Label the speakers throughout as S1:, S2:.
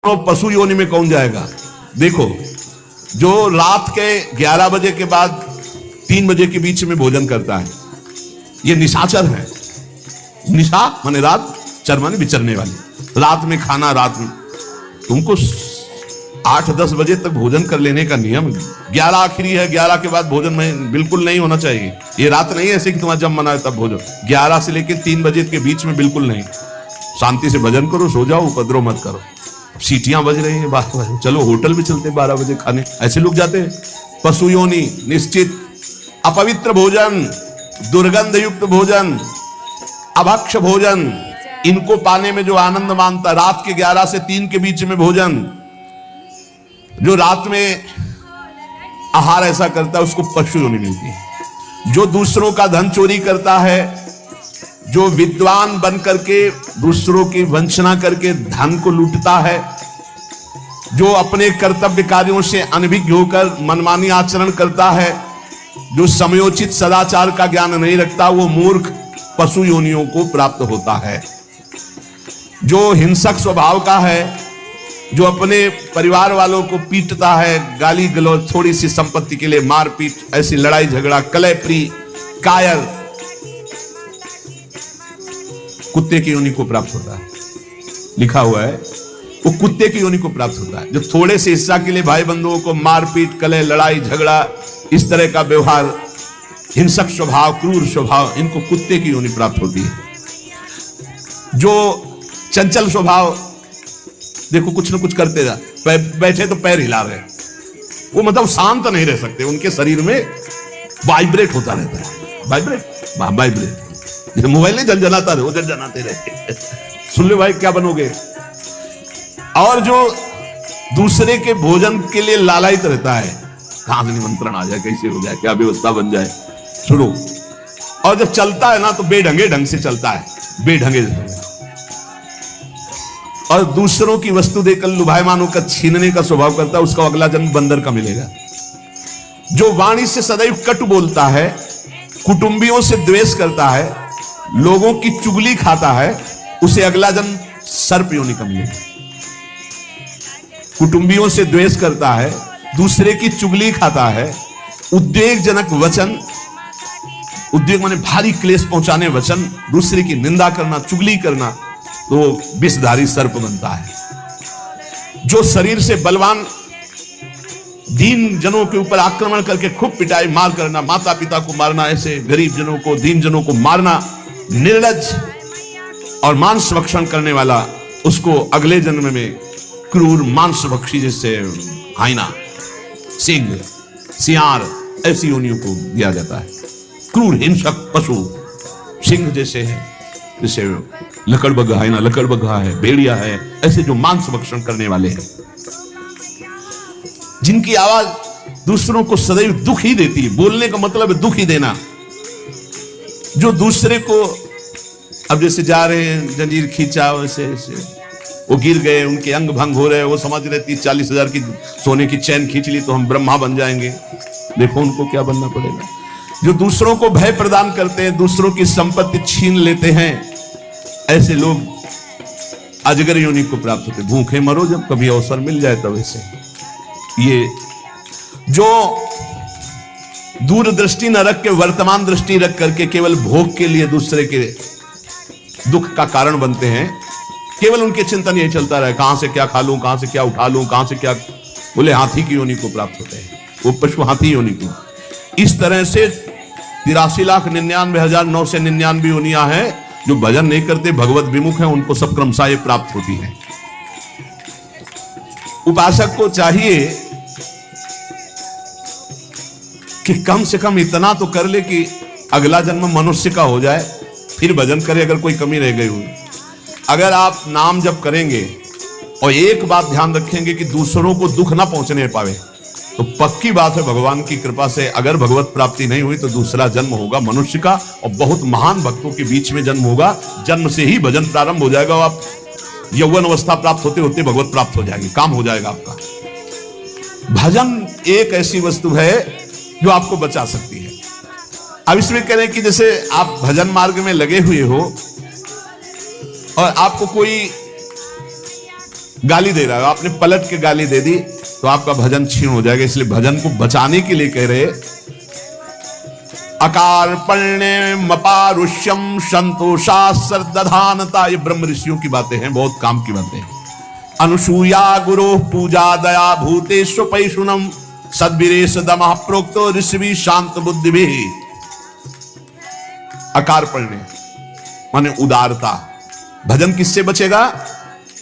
S1: तो पशु योनि में कौन जाएगा? देखो, जो रात के 11 बजे के बाद 3 बजे के बीच में भोजन करता है, ये निशाचर है। निशा माने रात, चर माने विचरने वाली। रात में खाना, रात में तुमको 8-10 बजे तक भोजन कर लेने का नियम। 11 आखिरी है, 11 के बाद भोजन में बिल्कुल नहीं होना चाहिए। ये रात नहीं है ऐसे कि तुम्हारा जब मना है तब भोजन। 11 से लेकर 3 बजे के बीच में बिल्कुल नहीं। शांति से भजन करो, सो जाओ, उपद्रव मत करो। सीटियां बज रही हैं 12 बजे, चलो होटल भी चलते 12 बजे खाने, ऐसे लोग जाते हैं। पशु योनि निश्चित। अपवित्र भोजन, दुर्गंध युक्त भोजन, अभक्ष भोजन, इनको पाने में जो आनंद मानता, रात के 11 से 3 के बीच में भोजन, जो रात में आहार ऐसा करता है उसको पशु योनि मिलती है। जो दूसरों का धन चोरी करता है, जो विद्वान बन करके दूसरों की वंचना करके धन को लूटता है, जो अपने कर्तव्य कार्यों से अनभिज्ञ होकर मनमानी आचरण करता है, जो समयोचित सदाचार का ज्ञान नहीं रखता, वो मूर्ख पशु योनियों को प्राप्त होता है। जो हिंसक स्वभाव का है, जो अपने परिवार वालों को पीटता है, गाली गलौज, थोड़ी सी संपत्ति के लिए मारपीट, ऐसी लड़ाई झगड़ा, कलहप्रिय, कायर, कुत्ते की योनि को प्राप्त होता है। लिखा हुआ है वो कुत्ते की योनि को प्राप्त होता है। जो थोड़े से हिस्सा के लिए भाई बंधुओं को मारपीट, कलह, लड़ाई झगड़ा, इस तरह का व्यवहार, हिंसक स्वभाव, क्रूर स्वभाव, इनको कुत्ते की योनि प्राप्त होती है। जो चंचल स्वभाव, देखो कुछ न कुछ करते जा, बैठे तो पैर हिला रहे, वो मतलब शांत नहीं रह सकते, उनके शरीर में वाइब्रेट होता रहता है। वाइब्रेट मोबाइल नहीं जनाता रहे, वो जनाते रहे। सुन ले भाई क्या बनोगे। और जो दूसरे के भोजन के लिए लालायित रहता है, कहां से निमंत्रण आ जाए, कैसे हो जाए, क्या व्यवस्था बन जाए, सुनो। और जब चलता है ना तो बेढंगे ढंग से चलता है, बेढंगे। और दूसरों की वस्तु देकर लुभायमान होकर छीनने का स्वभाव करता है, उसका अगला जन्म बंदर का मिलेगा। जो वाणी से सदैव कटु बोलता है, कुटुंबियों से द्वेष करता है, लोगों की चुगली खाता है, उसे अगला जन्म सर्प योनि का मिलेगा। कुटुंबियों से द्वेष करता है, दूसरे की चुगली खाता है, उद्वेगजनक वचन, उद्वेग माने भारी क्लेश पहुंचाने वचन, दूसरे की निंदा करना, चुगली करना, तो विषधारी सर्प बनता है। जो शरीर से बलवान दीन जनों के ऊपर आक्रमण करके खूब पिटाई मार करना, माता पिता को मारना, ऐसे गरीब जनों को, दीन जनों को मारना, निर्लज और मांस भक्षण करने वाला, उसको अगले जन्म में क्रूर मांस भक्षी, जैसे हाइना, सिंह, सियार, ऐसी योनियों को दिया जाता है। क्रूर हिंसक पशु सिंह जैसे है, जैसे लकड़बग्घा, हाइना लकड़बग्घा है, भेड़िया है, ऐसे जो मांस भक्षण करने वाले हैं, जिनकी आवाज दूसरों को सदैव दुख ही देती है। बोलने का मतलब है दुख ही देना। जो दूसरे को, अब जैसे जा रहे हैं, जंजीर खींचा, वैसे वो गिर गए, उनके अंग भंग हो रहे, वो समझ रहे 30-40 हजार की सोने की चैन खींच ली तो हम ब्रह्मा बन जाएंगे। देखो उनको क्या बनना पड़ेगा। जो दूसरों को भय प्रदान करते हैं, दूसरों की संपत्ति छीन लेते हैं, ऐसे लोग अजगर योनि को प्राप्त होते। भूखे मरो जब कभी अवसर मिल जाए तब। ऐसे ये जो दूरदृष्टि न रख के वर्तमान दृष्टि रख करके केवल भोग के लिए दूसरे के दुख का कारण बनते हैं, केवल उनके चिंतन यही चलता रहे, कहां से क्या खा लूं, कहां से क्या उठा लूं, कहां से क्या, बोले हाथी की योनि को प्राप्त होते हैं, वो पशु हाथी योनि को। इस तरह से 83,99,999 योनियां हैं। जो भजन नहीं करते, भगवत विमुख हैं, उनको सब क्रमशः ये प्राप्त होती है। उपासक को चाहिए कि कम से कम इतना तो कर ले कि अगला जन्म मनुष्य का हो जाए, फिर भजन करे अगर कोई कमी रह गई हो। अगर आप नाम जप करेंगे और एक बात ध्यान रखेंगे कि दूसरों को दुख ना पहुंचने पावे, तो पक्की बात है भगवान की कृपा से अगर भगवत प्राप्ति नहीं हुई तो दूसरा जन्म होगा मनुष्य का, और बहुत महान भक्तों के बीच में जन्म होगा। जन्म से ही भजन प्रारंभ हो जाएगा, आप यौवन अवस्था प्राप्त होते होते भगवत प्राप्त हो जाएगी, काम हो जाएगा आपका। भजन एक ऐसी वस्तु है जो आपको बचा सकती है। अब इसमें कह रहे हैं कि जैसे आप भजन मार्ग में लगे हुए हो और आपको कोई गाली दे रहा है, आपने पलट के गाली दे दी तो आपका भजन छीन हो जाएगा। इसलिए भजन को बचाने के लिए कह रहे अकार पण्य मपारुष्यम संतोषा सरदधानता। ये ब्रह्म ऋषियों की बातें हैं, बहुत काम की बातें हैं। अनुसूया गुरु पूजा दया भूतेश पैशुनम सद्वीरेश दमः प्रोक्तो ऋषि शांत बुद्धि भी। अकार पण्य माने उदारता। भजन किससे बचेगा?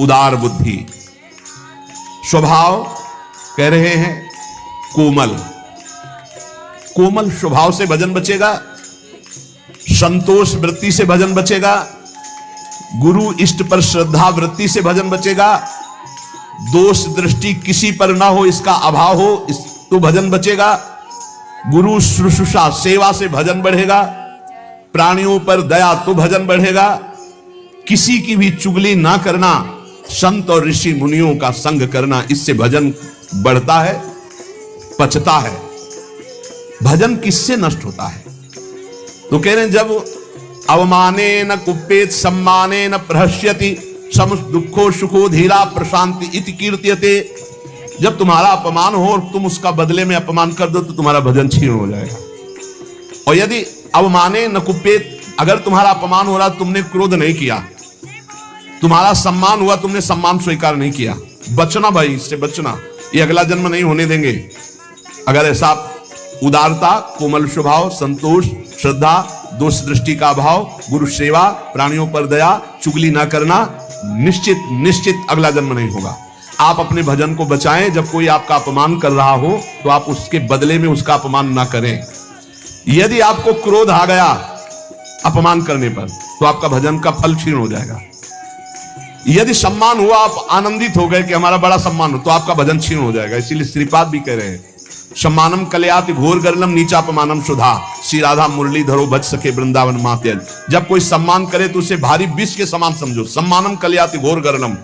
S1: उदार बुद्धि। स्वभाव कह रहे हैं कोमल, कोमल स्वभाव से भजन बचेगा। संतोष वृत्ति से भजन बचेगा। गुरु इष्ट पर श्रद्धा वृत्ति से भजन बचेगा। दोष दृष्टि किसी पर ना हो, इसका अभाव हो तो भजन बचेगा। गुरु शुश्रूषा सेवा से भजन बढ़ेगा। प्राणियों पर दया तो भजन बढ़ेगा। किसी की भी चुगली ना करना, संत और ऋषि मुनियों का संग करना, इससे भजन बढ़ता है, पचता है। भजन किससे नष्ट होता है? तो कह रहे हैं जब अवमाने न कुप्पेत सम्माने न प्रहस्यति सम दुखो सुखो धीरा प्रशांति इति कीर्त्यते। जब तुम्हारा अपमान हो और तुम उसका बदले में अपमान कर दो तो तुम्हारा भजन छीन हो जाएगा। और यदि अवमाने न कुप्पेत, अगर तुम्हारा अपमान हो रहा, तुमने क्रोध नहीं किया, तुम्हारा सम्मान हुआ, तुमने सम्मान स्वीकार नहीं किया, बचना भाई, इससे बचना, ये अगला जन्म नहीं होने देंगे। अगर ऐसा उदारता, कोमल स्वभाव, संतोष, श्रद्धा, दोष दृष्टि का अभाव, गुरु सेवा, प्राणियों पर दया, चुगली ना करना, निश्चित निश्चित अगला जन्म नहीं होगा। आप अपने भजन को बचाएं। जब कोई आपका अपमान कर रहा हो तो आप उसके बदले में उसका अपमान ना करें। यदि आपको क्रोध आ गया अपमान करने पर तो आपका भजन का फल क्षीण हो जाएगा। यदि सम्मान हुआ, आप आनंदित हो गए कि हमारा बड़ा सम्मान हो, तो आपका भजन क्षीण हो जाएगा। इसीलिए श्रीपाद भी कह रहे हैं सम्मानम कलयाति घोर गर्लम नीचापमानम सुधा। श्री राधा मुरली धरो बच सके वृंदावन मात्यज। जब कोई सम्मान करे तो उसे भारी विष के समान समझो। सम्मानम कलयाति घोर गर्लम,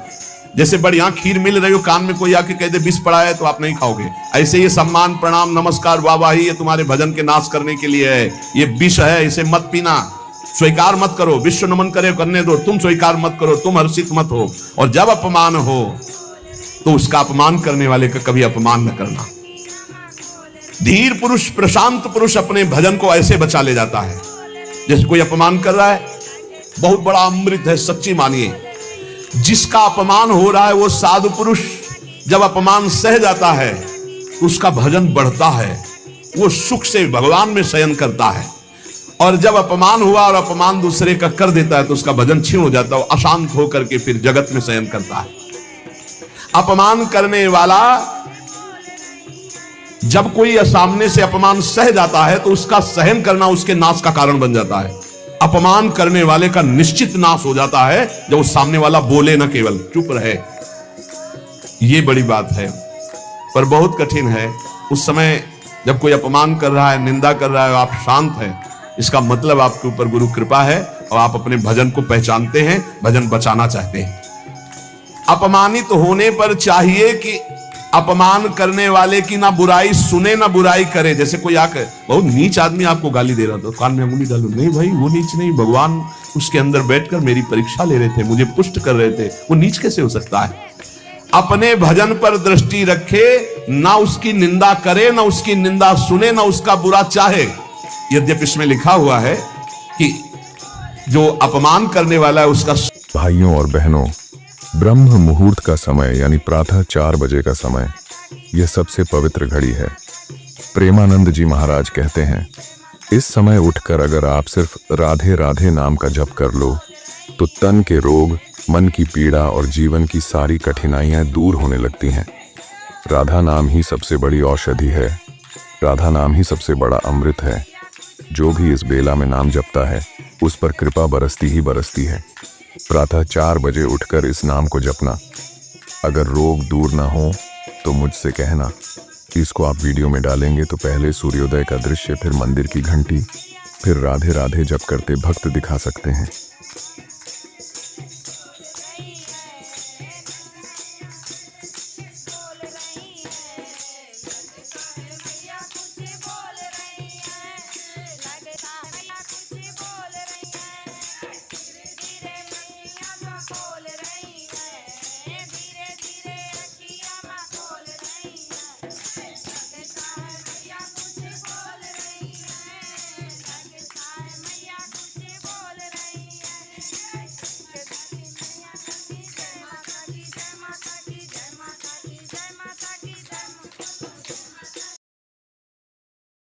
S1: जैसे बढ़िया खीर मिल रही हो, कान में कोई आके कह दे विष पड़ा है तो आप नहीं खाओगे, ऐसे ये सम्मान प्रणाम नमस्कार वाहवाही ये तुम्हारे भजन के नाश करने के लिए है। ये विष है, इसे मत पीना, स्वीकार मत करो। विश्व नमन करे करने दो, तुम स्वीकार मत करो, तुम हर्षित मत हो। और जब अपमान हो तो उसका अपमान करने वाले का कभी अपमान न करना। धीर पुरुष, प्रशांत पुरुष अपने भजन को ऐसे बचा ले जाता है। जैसे कोई अपमान कर रहा है, बहुत बड़ा अमृत है, सच्ची मानिए। जिसका अपमान हो रहा है वो साधु पुरुष जब अपमान सह जाता है तो उसका भजन बढ़ता है, वो सुख से भगवान में शयन करता है। और जब अपमान हुआ और अपमान दूसरे का कर देता है तो उसका भजन छीन हो जाता है, वो अशांत होकर के फिर जगत में शयन करता है। अपमान करने वाला जब कोई सामने से अपमान सह जाता है तो उसका सहन करना उसके नाश का कारण बन जाता है। अपमान करने वाले का निश्चित नाश हो जाता है जब उस सामने वाला बोले ना, केवल चुप रहे। ये बड़ी बात है, पर बहुत कठिन है। उस समय जब कोई अपमान कर रहा है, निंदा कर रहा है, आप शांत हैं, इसका मतलब आपके ऊपर गुरु कृपा है और आप अपने भजन को पहचानते हैं, भजन बचाना चाहते हैं। अपमानित होने पर चाहिए कि अपमान करने वाले की ना बुराई सुने ना बुराई करे। जैसे कोई आकर बहुत नीच आदमी आपको गाली दे रहा था, कान में अंगुली डालो, नहीं भाई वो नीच नहीं, भगवान उसके अंदर बैठकर मेरी परीक्षा ले रहे थे, मुझे पुष्ट कर रहे थे, वो नीच कैसे हो सकता है? अपने भजन पर दृष्टि रखे, ना उसकी निंदा करे, ना उसकी निंदा सुने, ना उसका बुरा चाहे। यद्यपि इसमें लिखा हुआ है कि जो अपमान करने वाला है उसका।
S2: भाइयों और बहनों, ब्रह्म मुहूर्त का समय यानी प्रातः 4 बजे का समय, यह सबसे पवित्र घड़ी है। प्रेमानंद जी महाराज कहते हैं, इस समय उठकर अगर आप सिर्फ राधे राधे नाम का जप कर लो तो तन के रोग, मन की पीड़ा और जीवन की सारी कठिनाइयां दूर होने लगती हैं। राधा नाम ही सबसे बड़ी औषधि है, राधा नाम ही सबसे बड़ा अमृत है। जो भी इस बेला में नाम जपता है उस पर कृपा बरसती ही बरसती है। प्रातः 4 बजे उठकर इस नाम को जपना। अगर रोग दूर ना हो तो मुझसे कहना। इसको आप वीडियो में डालेंगे तो पहले सूर्योदय का दृश्य, फिर मंदिर की घंटी, फिर राधे राधे जप करते भक्त दिखा सकते हैं।